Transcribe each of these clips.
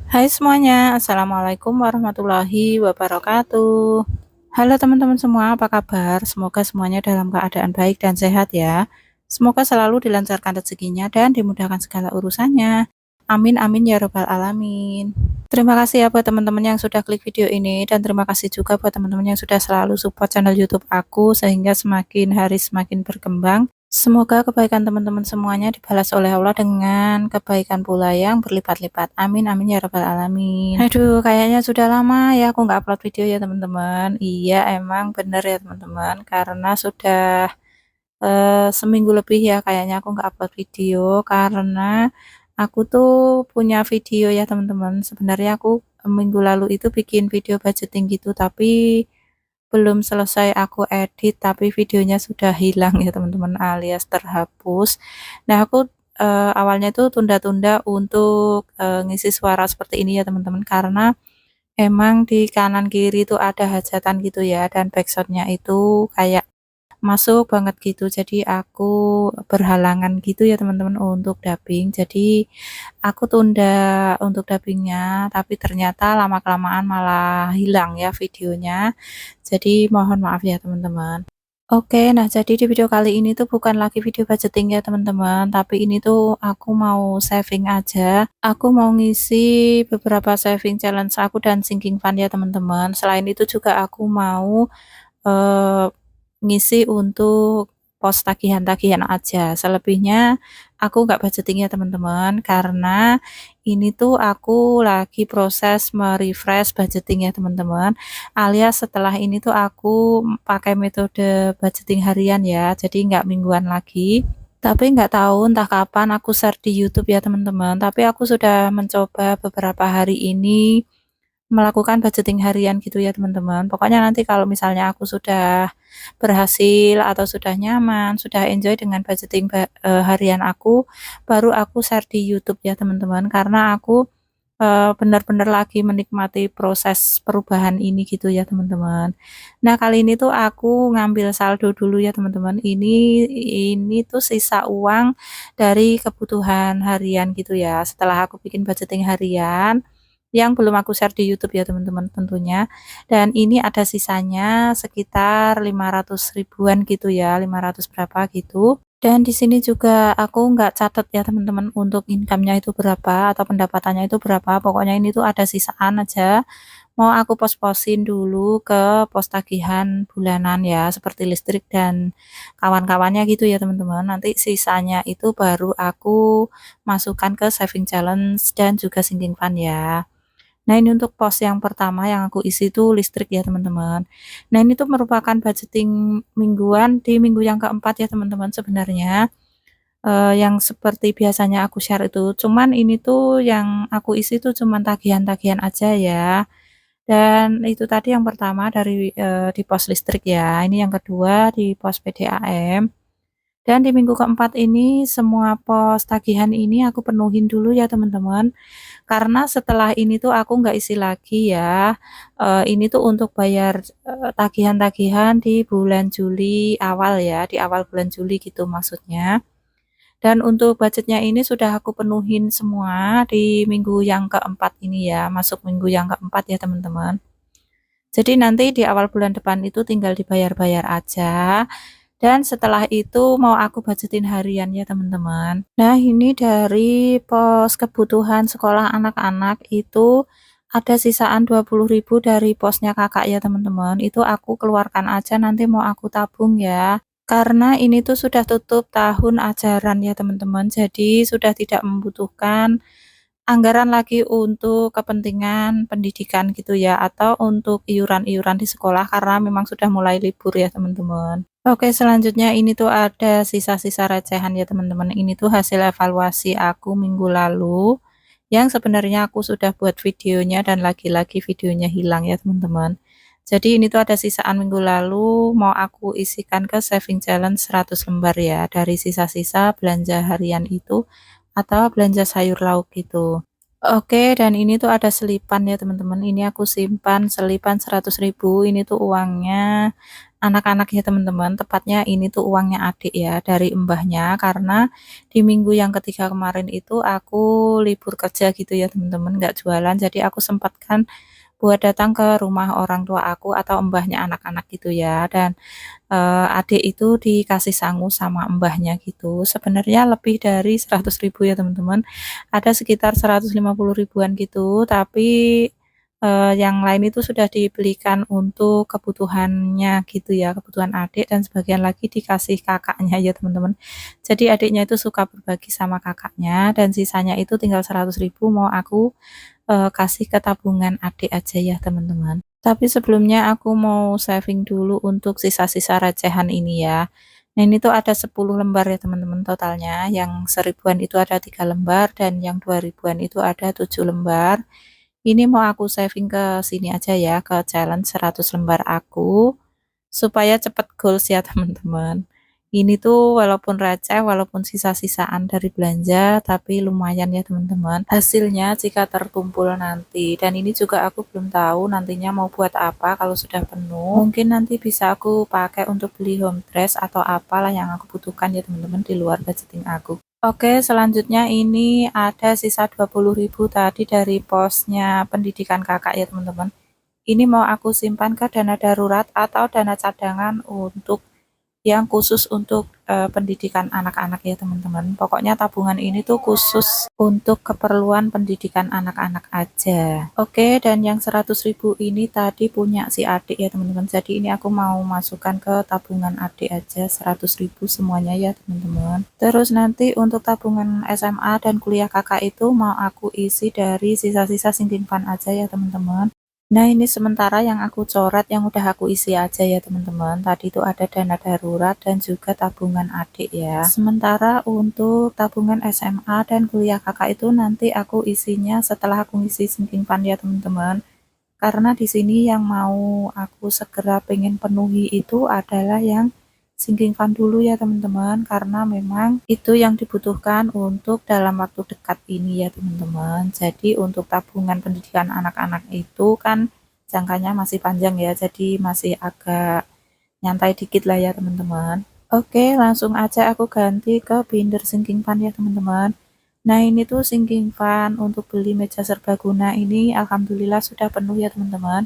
Hai semuanya, Assalamualaikum warahmatullahi wabarakatuh. Halo teman-teman semua, apa kabar? Semoga semuanya dalam keadaan baik dan sehat ya. Semoga selalu dilancarkan rezekinya dan dimudahkan segala urusannya. Amin amin ya robbal alamin. Terima kasih ya buat teman-teman yang sudah klik video ini dan terima kasih juga buat teman-teman yang sudah selalu support channel YouTube aku sehingga semakin hari semakin berkembang. Semoga kebaikan teman-teman semuanya dibalas oleh Allah dengan kebaikan pula yang berlipat-lipat. Amin amin ya rabbal alamin. Aduh, kayaknya sudah lama ya aku nggak upload video ya teman-teman. Iya, emang bener ya teman-teman, karena sudah seminggu lebih ya kayaknya aku nggak upload video karena aku tuh punya video ya teman-teman. Sebenarnya aku minggu lalu itu bikin video budgeting gitu, tapi belum selesai aku edit, tapi videonya sudah hilang ya teman-teman, alias terhapus. Nah aku, awalnya itu tunda-tunda untuk, ngisi suara seperti ini ya teman-teman, karena emang di kanan kiri itu ada hajatan gitu ya, dan backsound-nya itu kayak masuk banget gitu. Jadi aku berhalangan gitu ya teman-teman untuk dubbing. Jadi aku tunda untuk dubbingnya, tapi ternyata lama-kelamaan malah hilang ya videonya. Jadi mohon maaf ya teman-teman. Oke, nah jadi di video kali ini tuh bukan lagi video budgeting ya teman-teman, tapi ini tuh aku mau saving aja. Aku mau ngisi beberapa saving challenge aku dan sinking fund ya teman-teman. Selain itu juga aku mau Eee, ngisi untuk pos tagihan-tagihan aja, selebihnya aku nggak budgeting ya teman-teman, karena ini tuh aku lagi proses me-refresh budgeting ya teman-teman, alias setelah ini tuh aku pakai metode budgeting harian ya, jadi nggak mingguan lagi. Tapi nggak tahu entah kapan aku share di YouTube ya teman-teman, tapi aku sudah mencoba beberapa hari ini melakukan budgeting harian gitu ya teman-teman. Pokoknya nanti kalau misalnya aku sudah berhasil atau sudah nyaman, sudah enjoy dengan budgeting harian aku, baru aku share di YouTube ya teman-teman. Karena aku benar-benar lagi menikmati proses perubahan ini gitu ya teman-teman. Nah kali ini tuh aku ngambil saldo dulu ya teman-teman. Ini tuh sisa uang dari kebutuhan harian gitu ya. Setelah aku bikin budgeting harian yang belum aku share di YouTube ya teman-teman tentunya. Dan ini ada sisanya sekitar 500 ribuan gitu ya, 500 berapa gitu. Dan di sini juga aku nggak catat ya teman-teman untuk income-nya itu berapa atau pendapatannya itu berapa. Pokoknya ini tuh ada sisaan aja. Mau aku pos-posin dulu ke pos tagihan bulanan ya, seperti listrik dan kawan-kawannya gitu ya teman-teman. Nanti sisanya itu baru aku masukkan ke saving challenge dan juga sinking fund ya. Nah, ini untuk pos yang pertama yang aku isi itu listrik ya, teman-teman. Nah, ini tuh merupakan budgeting mingguan di minggu yang keempat ya, teman-teman sebenarnya, yang seperti biasanya aku share itu. Cuman ini tuh yang aku isi tuh cuman tagihan-tagihan aja ya. Dan itu tadi yang pertama dari, di pos listrik ya. Ini yang kedua di pos PDAM. Dan di minggu keempat ini semua pos tagihan ini aku penuhin dulu ya, teman-teman. Karena setelah ini tuh aku nggak isi lagi ya, ini tuh untuk bayar, tagihan-tagihan di bulan Juli awal ya, di awal bulan Juli gitu maksudnya. Dan untuk budgetnya ini sudah aku penuhin semua di minggu yang keempat ini ya, masuk minggu yang keempat ya teman-teman. Jadi nanti di awal bulan depan itu tinggal dibayar-bayar aja, dan setelah itu mau aku budgetin harian ya teman-teman. Nah ini dari pos kebutuhan sekolah anak-anak itu ada sisaan 20.000 dari posnya kakak ya teman-teman. Itu aku keluarkan aja, nanti mau aku tabung ya. Karena ini tuh sudah tutup tahun ajaran ya teman-teman. Jadi sudah tidak membutuhkan anggaran lagi untuk kepentingan pendidikan gitu ya, atau untuk iuran-iuran di sekolah karena memang sudah mulai libur ya teman-teman. Oke, selanjutnya ini tuh ada sisa-sisa recehan ya teman-teman. Ini tuh hasil evaluasi aku minggu lalu yang sebenarnya aku sudah buat videonya dan lagi-lagi videonya hilang ya teman-teman. Jadi ini tuh ada sisaan minggu lalu mau aku isikan ke saving challenge 100 lembar ya dari sisa-sisa belanja harian itu atau belanja sayur lauk gitu. Oke, dan ini tuh ada selipan ya teman-teman. Ini aku simpan selipan 100.000. Ini tuh uangnya anak-anak ya teman-teman. Tepatnya ini tuh uangnya adik ya dari mbahnya. Karena di minggu yang ketiga kemarin itu aku libur kerja gitu ya teman-teman. Nggak jualan. Jadi aku sempatkan buat datang ke rumah orang tua aku atau mbahnya anak-anak gitu ya. Dan adik itu dikasih sangu sama mbahnya gitu. Sebenarnya lebih dari 100.000 ya teman-teman. Ada sekitar 150 ribuan gitu, tapi yang lain itu sudah dibelikan untuk kebutuhannya gitu ya, kebutuhan adik dan sebagian lagi dikasih kakaknya ya teman-teman. Jadi adiknya itu suka berbagi sama kakaknya dan sisanya itu tinggal 100.000 mau aku kasih ke tabungan adik aja ya teman-teman. Tapi sebelumnya aku mau saving dulu untuk sisa-sisa recehan ini ya. Nah ini tuh ada 10 lembar ya teman-teman totalnya. Yang 1.000-an itu ada 3 lembar dan yang 2.000-an itu ada 7 lembar. Ini mau aku saving ke sini aja ya, ke challenge 100 lembar aku supaya cepet goals ya teman-teman. Ini tuh walaupun receh, walaupun sisa-sisaan dari belanja, tapi lumayan ya teman-teman. Hasilnya jika terkumpul nanti. Dan ini juga aku belum tahu nantinya mau buat apa kalau sudah penuh. Mungkin nanti bisa aku pakai untuk beli home dress atau apalah yang aku butuhkan ya teman-teman di luar budgeting aku. Oke, selanjutnya ini ada sisa 20.000 tadi dari posnya pendidikan kakak ya teman-teman. Ini mau aku simpan ke dana darurat atau dana cadangan untuk yang khusus untuk pendidikan anak-anak ya teman-teman. Pokoknya tabungan ini tuh khusus untuk keperluan pendidikan anak-anak aja. Oke, dan yang 100.000 ini tadi punya si adik ya teman-teman. Jadi ini aku mau masukkan ke tabungan adik aja 100.000 semuanya ya teman-teman. Terus nanti untuk tabungan SMA dan kuliah kakak itu mau aku isi dari sisa-sisa sinking fund aja ya teman-teman. Nah, ini sementara yang aku coret yang udah aku isi aja ya teman-teman. Tadi itu ada dana darurat dan juga tabungan adik ya. Sementara untuk tabungan SMA dan kuliah kakak itu nanti aku isinya setelah aku ngisi sinking fund ya teman-teman. Karena di sini yang mau aku segera pengen penuhi itu adalah yang sinking fund dulu ya teman-teman, karena memang itu yang dibutuhkan untuk dalam waktu dekat ini ya teman-teman. Jadi untuk tabungan pendidikan anak-anak itu kan jangkanya masih panjang ya, jadi masih agak nyantai dikit lah ya teman-teman. Oke, langsung aja aku ganti ke binder sinking fund ya teman-teman. Nah ini tuh sinking fund untuk beli meja serbaguna ini alhamdulillah sudah penuh ya teman-teman.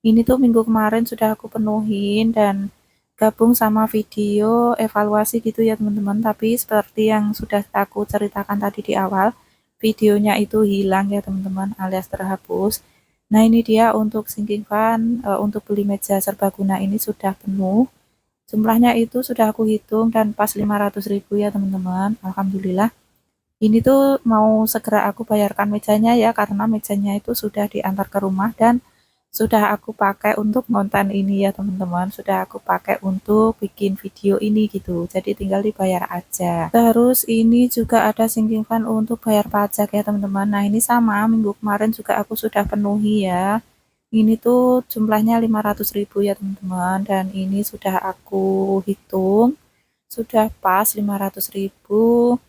Ini tuh minggu kemarin sudah aku penuhin dan gabung sama video evaluasi gitu ya teman-teman. Tapi seperti yang sudah aku ceritakan tadi di awal, videonya itu hilang ya teman-teman alias terhapus. Nah ini dia untuk sinking fund, untuk beli meja serbaguna ini sudah penuh. Jumlahnya itu sudah aku hitung dan pas 500.000 ya teman-teman. Alhamdulillah. Ini tuh mau segera aku bayarkan mejanya ya karena mejanya itu sudah diantar ke rumah dan sudah aku pakai untuk konten ini ya teman-teman. Sudah aku pakai untuk bikin video ini gitu. Jadi tinggal dibayar aja. Terus ini juga ada sinking fund untuk bayar pajak ya teman-teman. Nah ini sama minggu kemarin juga aku sudah penuhi ya. Ini tuh jumlahnya 500.000 ya teman-teman. Dan ini sudah aku hitung. Sudah pas 500.000.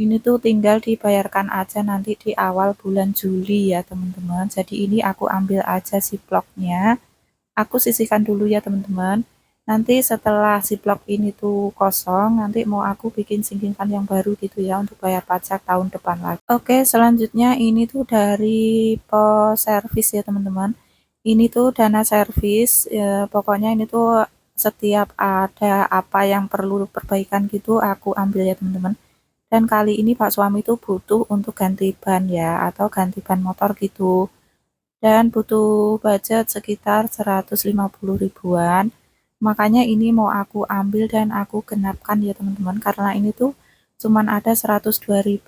Ini tuh tinggal dibayarkan aja nanti di awal bulan Juli ya teman-teman. Jadi ini aku ambil aja si bloknya. Aku sisihkan dulu ya teman-teman. Nanti setelah si blok ini tuh kosong, nanti mau aku bikin sinking fund yang baru gitu ya untuk bayar pajak tahun depan lagi. Oke, selanjutnya ini tuh dari pos servis ya teman-teman. Ini tuh dana servis, ya, pokoknya ini tuh setiap ada apa yang perlu perbaikan gitu aku ambil ya teman-teman. Dan kali ini Pak suami tuh butuh untuk ganti ban ya atau ganti ban motor gitu. Dan butuh budget sekitar 150 ribuan. Makanya ini mau aku ambil dan aku genapkan ya teman-teman karena ini tuh cuman ada 102.000.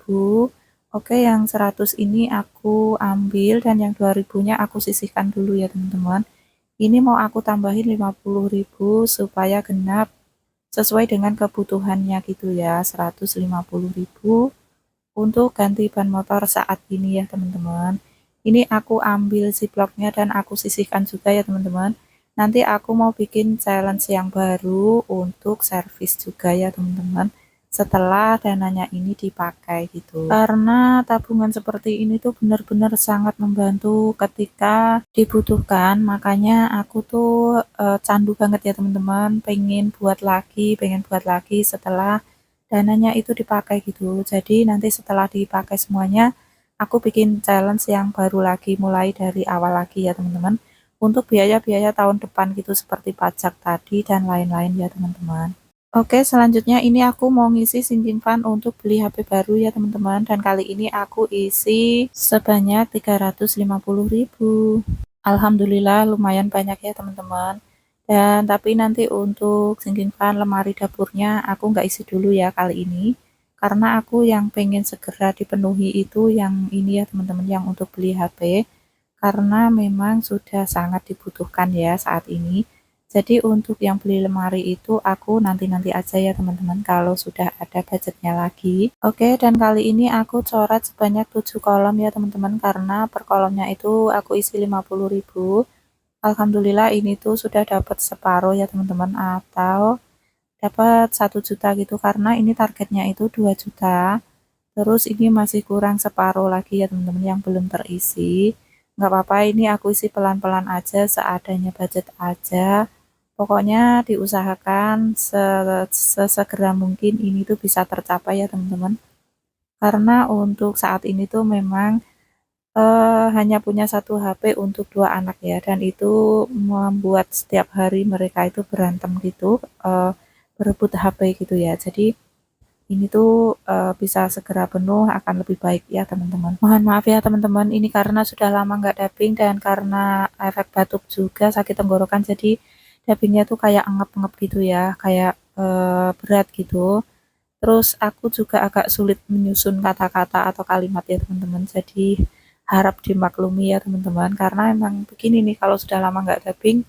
Oke, yang 100 ini aku ambil dan yang 2.000-nya aku sisihkan dulu ya teman-teman. Ini mau aku tambahin 50.000 supaya genap sesuai dengan kebutuhannya gitu ya, 150.000 untuk ganti ban motor saat ini ya teman-teman. Ini aku ambil ziplocknya dan aku sisihkan juga ya teman-teman. Nanti aku mau bikin challenge yang baru untuk servis juga ya teman-teman. setelah dananya ini dipakai gitu. Karena tabungan seperti ini tuh benar-benar sangat membantu ketika dibutuhkan, makanya aku tuh candu banget ya teman-teman, pengen buat lagi setelah dananya itu dipakai gitu. Jadi nanti setelah dipakai semuanya, aku bikin challenge yang baru lagi, mulai dari awal lagi ya teman-teman, untuk biaya-biaya tahun depan gitu seperti pajak tadi dan lain-lain ya teman-teman. Oke, selanjutnya ini aku mau ngisi sinking fund untuk beli HP baru ya teman-teman, dan kali ini aku isi sebanyak 350.000. Alhamdulillah lumayan banyak ya teman-teman. Dan tapi nanti untuk sinking fund lemari dapurnya aku nggak isi dulu ya kali ini, karena aku yang pengen segera dipenuhi itu yang ini ya teman-teman, yang untuk beli HP, karena memang sudah sangat dibutuhkan ya saat ini. Jadi untuk yang beli lemari itu aku nanti-nanti aja ya teman-teman, kalau sudah ada budgetnya lagi. Oke, dan kali ini aku coret sebanyak 7 kolom ya teman-teman, karena per kolomnya itu aku isi 50.000. Alhamdulillah ini tuh sudah dapat separuh ya teman-teman, atau dapat 1 juta gitu, karena ini targetnya itu 2 juta. Terus ini masih kurang separuh lagi ya teman-teman yang belum terisi. Nggak apa-apa, ini aku isi pelan-pelan aja, seadanya budget aja. Pokoknya diusahakan sesegera mungkin ini tuh bisa tercapai ya teman-teman. Karena untuk saat ini tuh memang hanya punya satu HP untuk 2 anak ya, dan itu membuat setiap hari mereka itu berantem gitu, berebut HP gitu ya. Jadi ini tuh bisa segera penuh akan lebih baik ya teman-teman. Mohon maaf ya teman-teman, ini karena sudah lama nggak dubbing dan karena efek batuk juga sakit tenggorokan, jadi dubbingnya tuh kayak ngep-ngep gitu ya, kayak berat gitu. Terus aku juga agak sulit menyusun kata-kata atau kalimat ya teman-teman, jadi harap dimaklumi ya teman-teman, karena emang begini nih, kalau sudah lama nggak dubbing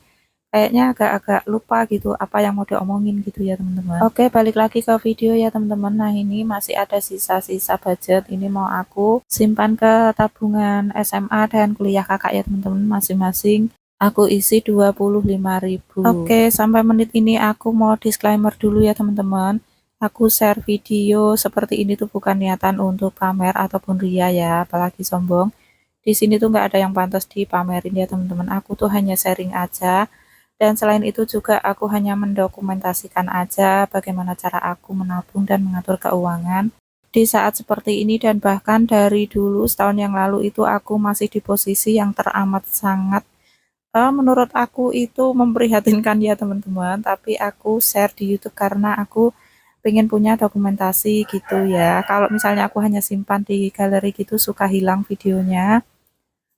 kayaknya agak-agak lupa gitu apa yang mau diomongin gitu ya teman-teman. Oke, balik lagi ke video ya teman-teman. Nah, ini masih ada sisa-sisa budget, ini mau aku simpan ke tabungan SMA dan kuliah kakak ya teman-teman, masing-masing aku isi 25.000. Oke, sampai menit ini aku mau disclaimer dulu ya teman-teman. Aku share video seperti ini tuh bukan niatan untuk pamer ataupun ria ya, apalagi sombong. Di sini tuh nggak ada yang pantas dipamerin ya teman-teman. Aku tuh hanya sharing aja. Dan selain itu juga aku hanya mendokumentasikan aja bagaimana cara aku menabung dan mengatur keuangan di saat seperti ini, dan bahkan dari dulu setahun yang lalu itu aku masih di posisi yang teramat sangat menurut aku itu memprihatinkan ya teman-teman, tapi aku share di YouTube karena aku pengen punya dokumentasi gitu ya. Kalau misalnya aku hanya simpan di galeri gitu suka hilang videonya.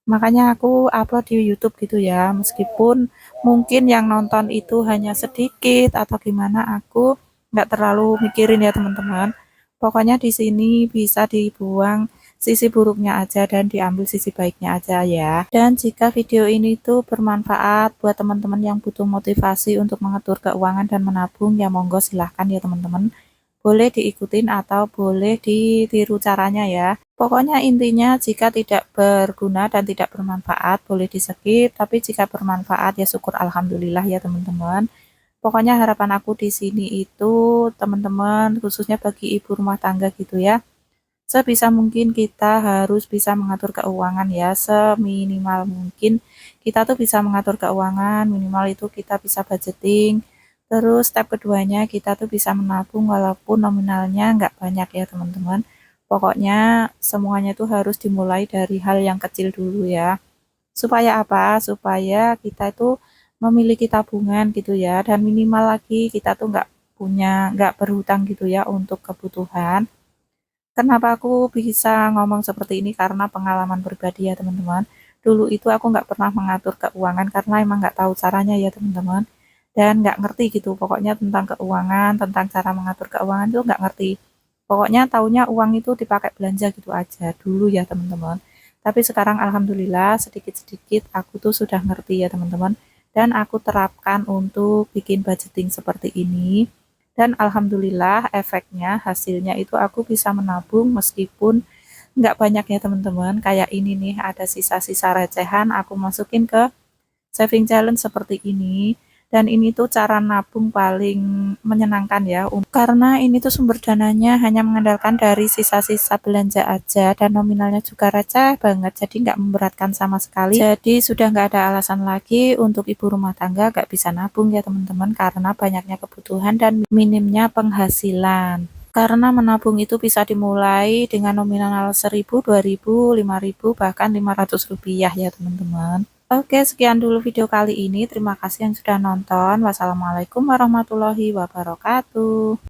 Makanya aku upload di YouTube gitu ya, meskipun mungkin yang nonton itu hanya sedikit atau gimana, aku nggak terlalu mikirin ya teman-teman. Pokoknya di sini bisa dibuang sisi buruknya aja dan diambil sisi baiknya aja ya. Dan jika video ini tuh bermanfaat buat teman-teman yang butuh motivasi untuk mengatur keuangan dan menabung, ya monggo silahkan ya teman-teman. Boleh diikutin atau boleh ditiru caranya ya. Pokoknya intinya jika tidak berguna dan tidak bermanfaat boleh di-skip, tapi jika bermanfaat ya syukur alhamdulillah ya teman-teman. Pokoknya harapan aku di sini itu teman-teman, khususnya bagi ibu rumah tangga gitu ya. Sebisa mungkin kita harus bisa mengatur keuangan ya, seminimal mungkin kita tuh bisa mengatur keuangan, minimal itu kita bisa budgeting. Terus step keduanya kita tuh bisa menabung walaupun nominalnya nggak banyak ya teman-teman. Pokoknya semuanya tuh harus dimulai dari hal yang kecil dulu ya. Supaya apa? Supaya kita itu memiliki tabungan gitu ya, dan minimal lagi kita tuh nggak berhutang gitu ya untuk kebutuhan. Kenapa aku bisa ngomong seperti ini? Karena pengalaman pribadi ya teman-teman. Dulu itu aku nggak pernah mengatur keuangan karena emang nggak tahu caranya ya teman-teman. Dan nggak ngerti gitu. Pokoknya tentang keuangan, tentang cara mengatur keuangan itu nggak ngerti. Pokoknya taunya uang itu dipakai belanja gitu aja dulu ya teman-teman. Tapi sekarang alhamdulillah sedikit-sedikit aku tuh sudah ngerti ya teman-teman. Dan aku terapkan untuk bikin budgeting seperti ini. Dan alhamdulillah efeknya, hasilnya itu aku bisa menabung meskipun nggak banyak ya teman-teman. Kayak ini nih, ada sisa-sisa recehan aku masukin ke saving challenge seperti ini. Dan ini tuh cara nabung paling menyenangkan ya, karena ini tuh sumber dananya hanya mengandalkan dari sisa-sisa belanja aja dan nominalnya juga receh banget, jadi nggak memberatkan sama sekali. Jadi sudah nggak ada alasan lagi untuk ibu rumah tangga nggak bisa nabung ya teman-teman, karena banyaknya kebutuhan dan minimnya penghasilan. Karena menabung itu bisa dimulai dengan nominal 1.000, 2.000, 5.000, bahkan Rp500 ya teman-teman. Oke, sekian dulu video kali ini. Terima kasih yang sudah nonton. Wassalamualaikum warahmatullahi wabarakatuh.